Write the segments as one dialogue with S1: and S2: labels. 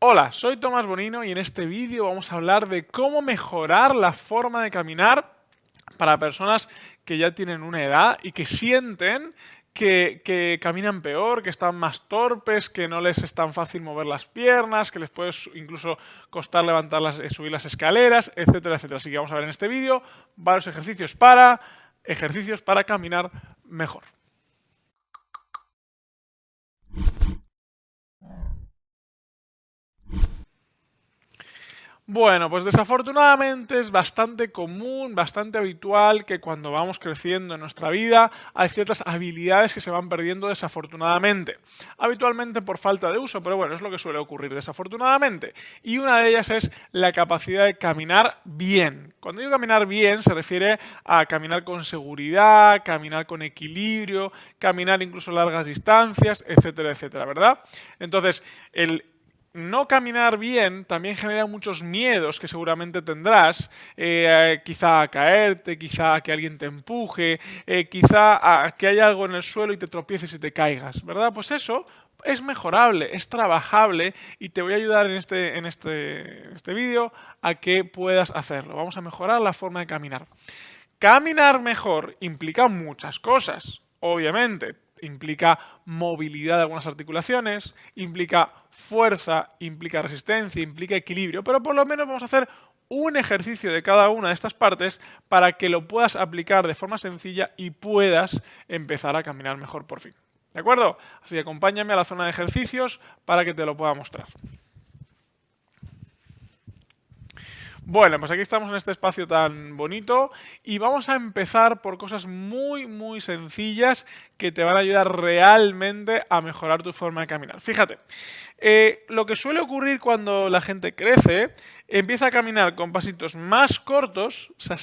S1: Hola, soy Tomás Bonino y en este vídeo vamos a hablar de cómo mejorar la forma de caminar para personas que ya tienen una edad y que sienten que caminan peor, que están más torpes, que no les es tan fácil mover las piernas, que les puede incluso costar subir las escaleras, etcétera, etcétera. Así que vamos a ver en este vídeo varios ejercicios para caminar mejor. Bueno, pues desafortunadamente es bastante común, bastante habitual que cuando vamos creciendo en nuestra vida hay ciertas habilidades que se van perdiendo desafortunadamente. Habitualmente por falta de uso, pero bueno, es lo que suele ocurrir desafortunadamente. Y una de ellas es la capacidad de caminar bien. Cuando digo caminar bien se refiere a caminar con seguridad, caminar con equilibrio, caminar incluso largas distancias, etcétera, etcétera, ¿verdad? Entonces, el no caminar bien también genera muchos miedos que seguramente tendrás, quizá a caerte, quizá a que alguien te empuje, quizá a que haya algo en el suelo y te tropieces y te caigas, ¿verdad? Pues eso es mejorable, es trabajable y te voy a ayudar en este vídeo a que puedas hacerlo. Vamos a mejorar la forma de caminar. Caminar mejor implica muchas cosas, obviamente. Implica movilidad de algunas articulaciones, implica fuerza, implica resistencia, implica equilibrio, pero por lo menos vamos a hacer un ejercicio de cada una de estas partes para que lo puedas aplicar de forma sencilla y puedas empezar a caminar mejor por fin. ¿De acuerdo? Así que acompáñame a la zona de ejercicios para que te lo pueda mostrar. Bueno, pues aquí estamos en este espacio tan bonito y vamos a empezar por cosas muy sencillas que te van a ayudar realmente a mejorar tu forma de caminar. Fíjate, lo que suele ocurrir cuando la gente crece, empieza a caminar con pasitos más cortos, o sea,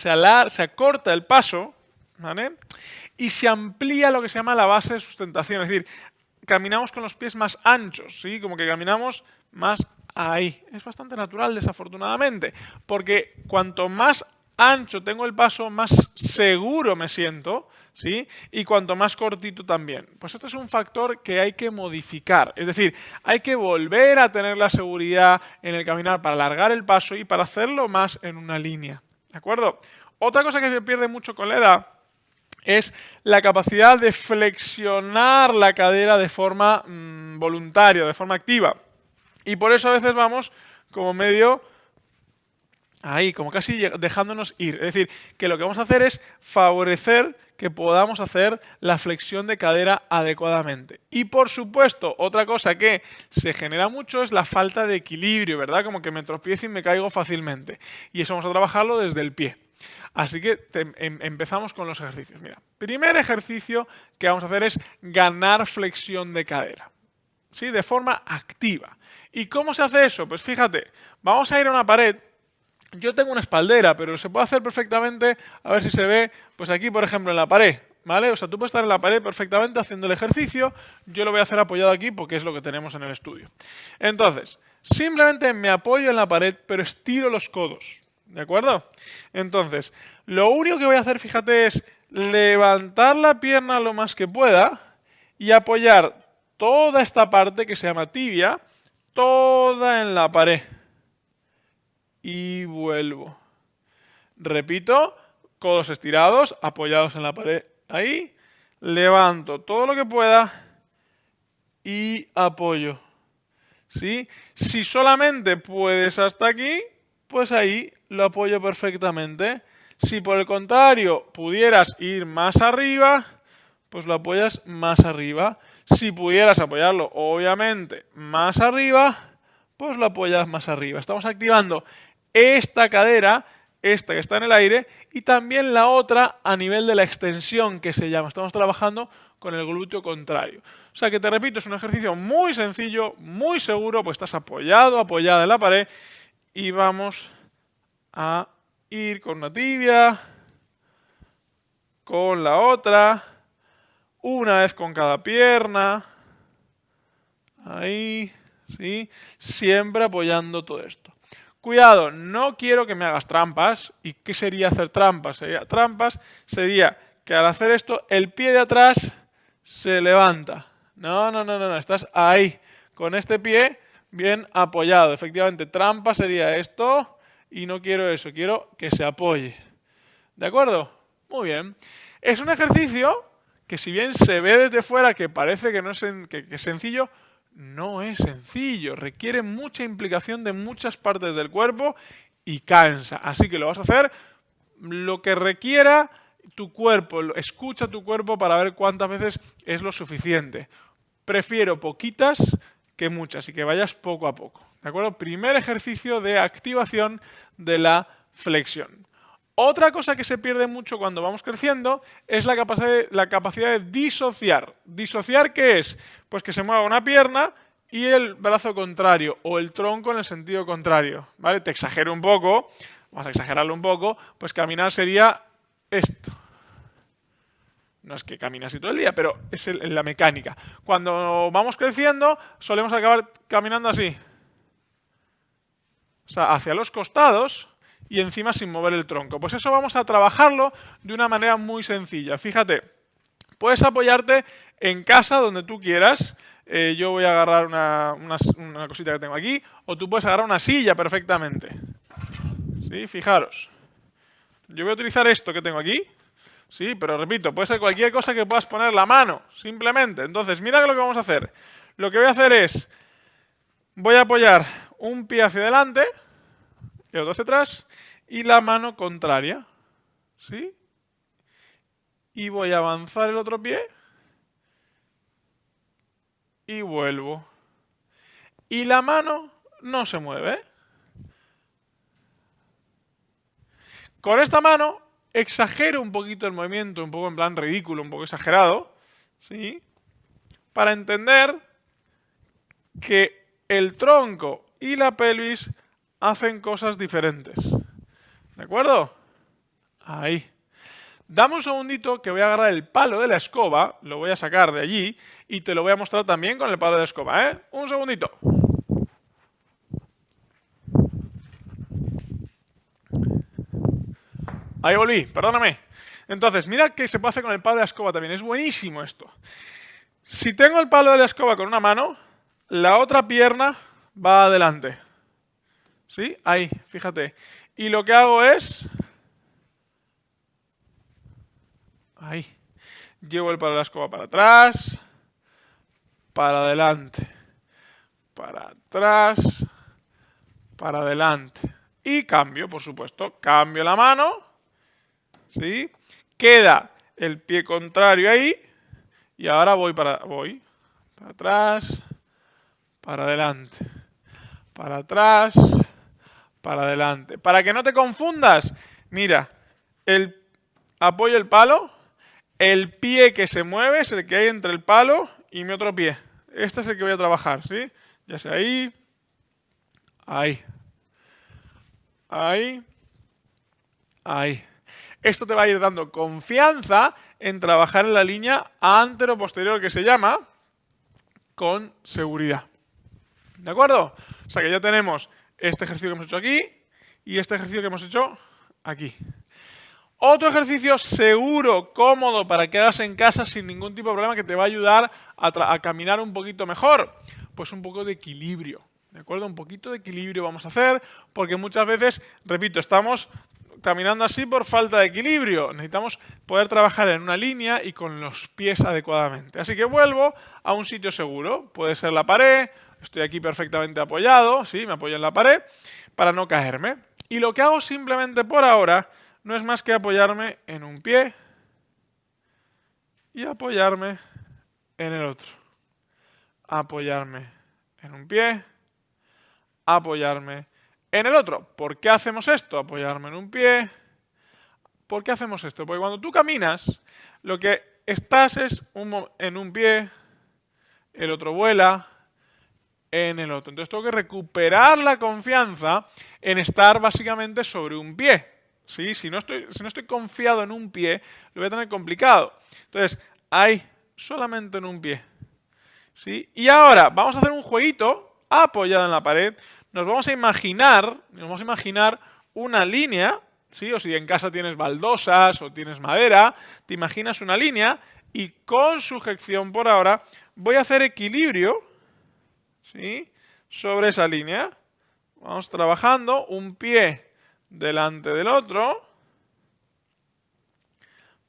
S1: se acorta el paso, ¿vale? Y se amplía lo que se llama la base de sustentación, es decir, caminamos con los pies más anchos, ¿sí? Como que caminamos más ahí. Es bastante natural, desafortunadamente, porque cuanto más ancho tengo el paso, más seguro me siento, ¿sí? Y cuanto más cortito también. Pues este es un factor que hay que modificar. Es decir, hay que volver a tener la seguridad en el caminar para alargar el paso y para hacerlo más en una línea. ¿De acuerdo? Otra cosa que se pierde mucho con la edad es la capacidad de flexionar la cadera de forma voluntaria, de forma activa. Y por eso a veces vamos como medio ahí, como casi dejándonos ir. Es decir, que lo que vamos a hacer es favorecer que podamos hacer la flexión de cadera adecuadamente. Y por supuesto, otra cosa que se genera mucho es la falta de equilibrio, ¿verdad? Como que me tropiezo y me caigo fácilmente. Y eso vamos a trabajarlo desde el pie. Así que empezamos con los ejercicios. Mira, primer ejercicio que vamos a hacer es ganar flexión de cadera, ¿sí? De forma activa. ¿Y cómo se hace eso? Pues fíjate, vamos a ir a una pared. Yo tengo una espaldera, pero se puede hacer perfectamente, a ver si se ve, pues aquí por ejemplo en la pared, ¿vale? O sea, tú puedes estar en la pared perfectamente haciendo el ejercicio, yo lo voy a hacer apoyado aquí porque es lo que tenemos en el estudio. Entonces, simplemente me apoyo en la pared, pero estiro los codos, ¿de acuerdo? Entonces, lo único que voy a hacer, fíjate, es levantar la pierna lo más que pueda y apoyar toda esta parte que se llama tibia, toda en la pared. Y vuelvo. Repito, codos estirados, apoyados en la pared. Ahí, levanto todo lo que pueda y apoyo. ¿Sí? Si solamente puedes hasta aquí, pues ahí lo apoyo perfectamente. Si por el contrario pudieras ir más arriba, pues lo apoyas más arriba. Si pudieras apoyarlo, obviamente, más arriba, pues lo apoyas más arriba. Estamos activando esta cadera, esta que está en el aire, y también la otra a nivel de la extensión que se llama. Estamos trabajando con el glúteo contrario. O sea que te repito, es un ejercicio muy sencillo, muy seguro, pues estás apoyada en la pared y vamos a ir con una tibia, con la otra, una vez con cada pierna, ahí, ¿sí? Siempre apoyando todo esto. Cuidado, no quiero que me hagas trampas. ¿Y qué sería hacer trampas? Trampas sería que al hacer esto, el pie de atrás se levanta. No, estás ahí, con este pie, bien apoyado. Efectivamente, trampa sería esto y no quiero eso, quiero que se apoye. ¿De acuerdo? Muy bien. Es un ejercicio que si bien se ve desde fuera que parece que no es, que es sencillo, no es sencillo. Requiere mucha implicación de muchas partes del cuerpo y cansa. Así que lo vas a hacer lo que requiera tu cuerpo. Escucha tu cuerpo para ver cuántas veces es lo suficiente. Prefiero poquitas que muchas y que vayas poco a poco. ¿De acuerdo? Primer ejercicio de activación de la flexión. Otra cosa que se pierde mucho cuando vamos creciendo es la capacidad de disociar. ¿Disociar qué es? Pues que se mueva una pierna y el brazo contrario o el tronco en el sentido contrario. ¿Vale? Te exagero un poco, vamos a exagerarlo un poco, pues caminar sería esto. No es que camine así todo el día, pero es la mecánica. Cuando vamos creciendo, solemos acabar caminando así. O sea, hacia los costados y encima sin mover el tronco. Pues eso vamos a trabajarlo de una manera muy sencilla. Fíjate, puedes apoyarte en casa donde tú quieras. Yo voy a agarrar una cosita que tengo aquí, o tú puedes agarrar una silla perfectamente. ¿Sí? Fijaros. Yo voy a utilizar esto que tengo aquí. Sí, pero repito, puede ser cualquier cosa que puedas poner la mano, simplemente. Entonces, mira lo que vamos a hacer. Lo que voy a hacer es, voy a apoyar un pie hacia adelante, el otro hacia atrás, y la mano contraria. ¿Sí? Y voy a avanzar el otro pie, y vuelvo. Y la mano no se mueve. Con esta mano exagero un poquito el movimiento, un poco en plan ridículo, un poco exagerado, ¿sí? Para entender que el tronco y la pelvis hacen cosas diferentes. ¿De acuerdo? Ahí. Dame un segundito que voy a agarrar el palo de la escoba, lo voy a sacar de allí y te lo voy a mostrar también con el palo de la escoba, ¿eh? Un segundito. Ahí volví, perdóname. Entonces, mira que se puede hacer con el palo de la escoba también. Es buenísimo esto. Si tengo el palo de la escoba con una mano, la otra pierna va adelante. ¿Sí? Ahí, fíjate. Y lo que hago es... Ahí. Llevo el palo de la escoba para atrás, para adelante, para atrás, para adelante. Y cambio, por supuesto. Cambio la mano. ¿Sí? Queda el pie contrario ahí. Y ahora voy para atrás, para adelante, para atrás, para adelante. Para que no te confundas, mira, apoyo el palo, el pie que se mueve es el que hay entre el palo y mi otro pie. Este es el que voy a trabajar, ¿sí? Ya sea ahí, ahí, ahí, ahí. Esto te va a ir dando confianza en trabajar en la línea antero-posterior que se llama con seguridad. ¿De acuerdo? O sea que ya tenemos este ejercicio que hemos hecho aquí y este ejercicio que hemos hecho aquí. Otro ejercicio seguro, cómodo para que hagas en casa sin ningún tipo de problema que te va a ayudar a caminar un poquito mejor. Pues un poco de equilibrio. ¿De acuerdo? Un poquito de equilibrio vamos a hacer porque muchas veces, repito, estamos caminando así por falta de equilibrio. Necesitamos poder trabajar en una línea y con los pies adecuadamente. Así que vuelvo a un sitio seguro. Puede ser la pared, estoy aquí perfectamente apoyado, ¿sí? Me apoyo en la pared para no caerme. Y lo que hago simplemente por ahora no es más que apoyarme en un pie y apoyarme en el otro. Apoyarme en un pie, apoyarme en el otro. ¿Por qué hacemos esto? Apoyarme en un pie. ¿Por qué hacemos esto? Porque cuando tú caminas, lo que estás es en un pie, el otro vuela en el otro. Entonces tengo que recuperar la confianza en estar básicamente sobre un pie. ¿Sí? Si no estoy confiado en un pie, lo voy a tener complicado. Entonces, ahí, solamente en un pie. ¿Sí? Y ahora, vamos a hacer un jueguito apoyado en la pared. Nos vamos a imaginar una línea, ¿sí? O si en casa tienes baldosas o tienes madera, te imaginas una línea y con sujeción por ahora voy a hacer equilibrio, ¿sí? sobre esa línea. Vamos trabajando un pie delante del otro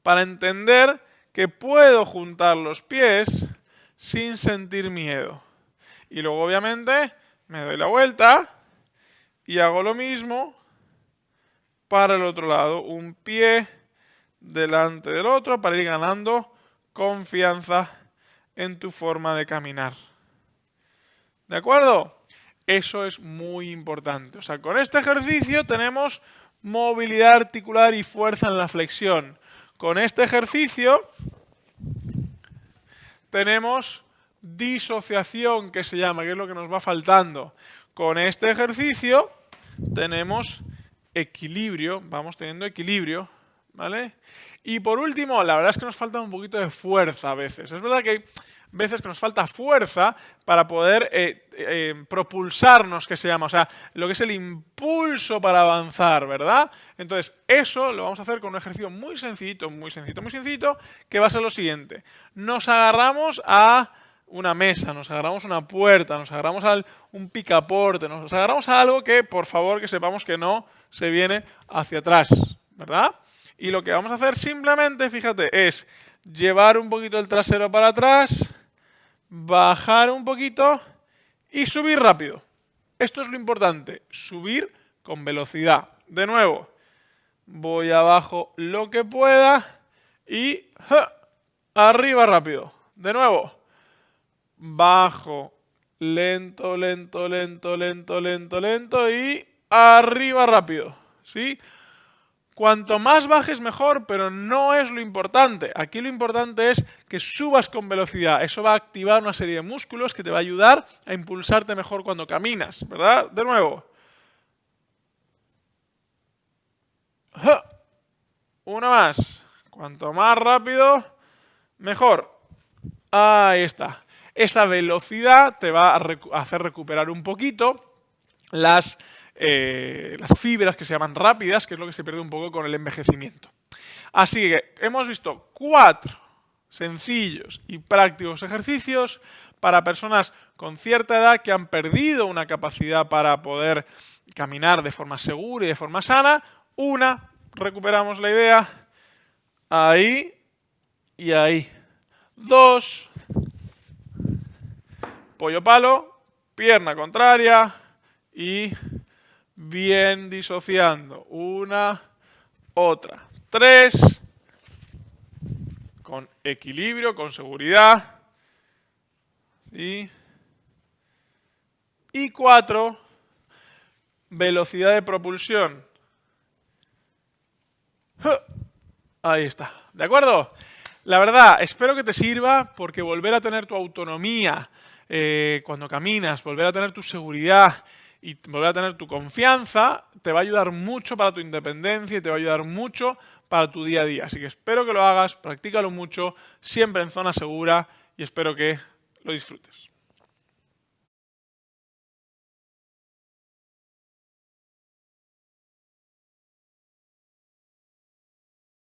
S1: para entender que puedo juntar los pies sin sentir miedo. Y luego obviamente me doy la vuelta y hago lo mismo para el otro lado. Un pie delante del otro para ir ganando confianza en tu forma de caminar. ¿De acuerdo? Eso es muy importante. O sea, con este ejercicio tenemos movilidad articular y fuerza en la flexión. Con este ejercicio tenemos disociación, que se llama, que es lo que nos va faltando. Con este ejercicio tenemos equilibrio, vamos teniendo equilibrio, ¿vale? Y por último, la verdad es que nos falta un poquito de fuerza a veces. Es verdad que hay veces que nos falta fuerza para poder propulsarnos, que se llama, o sea, lo que es el impulso para avanzar, ¿verdad? Entonces, eso lo vamos a hacer con un ejercicio muy sencillito, muy sencillito, muy sencillito, que va a ser lo siguiente. Nos agarramos a una mesa, nos agarramos a una puerta, nos agarramos a un picaporte, nos agarramos a algo que, por favor, que sepamos que no se viene hacia atrás, ¿verdad? Y lo que vamos a hacer simplemente, fíjate, es llevar un poquito el trasero para atrás, bajar un poquito y subir rápido. Esto es lo importante, subir con velocidad. De nuevo, voy abajo lo que pueda y arriba rápido. De nuevo, bajo lento, lento, lento, lento, lento, lento y arriba rápido. ¿Sí? Cuanto más bajes mejor, pero no es lo importante. Aquí lo importante es que subas con velocidad. Eso va a activar una serie de músculos que te va a ayudar a impulsarte mejor cuando caminas, ¿verdad? De nuevo. Una más. Cuanto más rápido, mejor. Ahí está. Esa velocidad te va a hacer recuperar un poquito las fibras que se llaman rápidas, que es lo que se pierde un poco con el envejecimiento. Así que hemos visto 4 sencillos y prácticos ejercicios para personas con cierta edad que han perdido una capacidad para poder caminar de forma segura y de forma sana. Recuperamos la idea, ahí y ahí. 2, pollo palo, pierna contraria y bien disociando. Una, otra. 3, con equilibrio, con seguridad. Y 4, velocidad de propulsión. Ahí está. ¿De acuerdo? La verdad, espero que te sirva porque volver a tener tu autonomía cuando caminas, volver a tener tu seguridad y volver a tener tu confianza, te va a ayudar mucho para tu independencia y te va a ayudar mucho para tu día a día. Así que espero que lo hagas, practícalo mucho, siempre en zona segura y espero que lo disfrutes.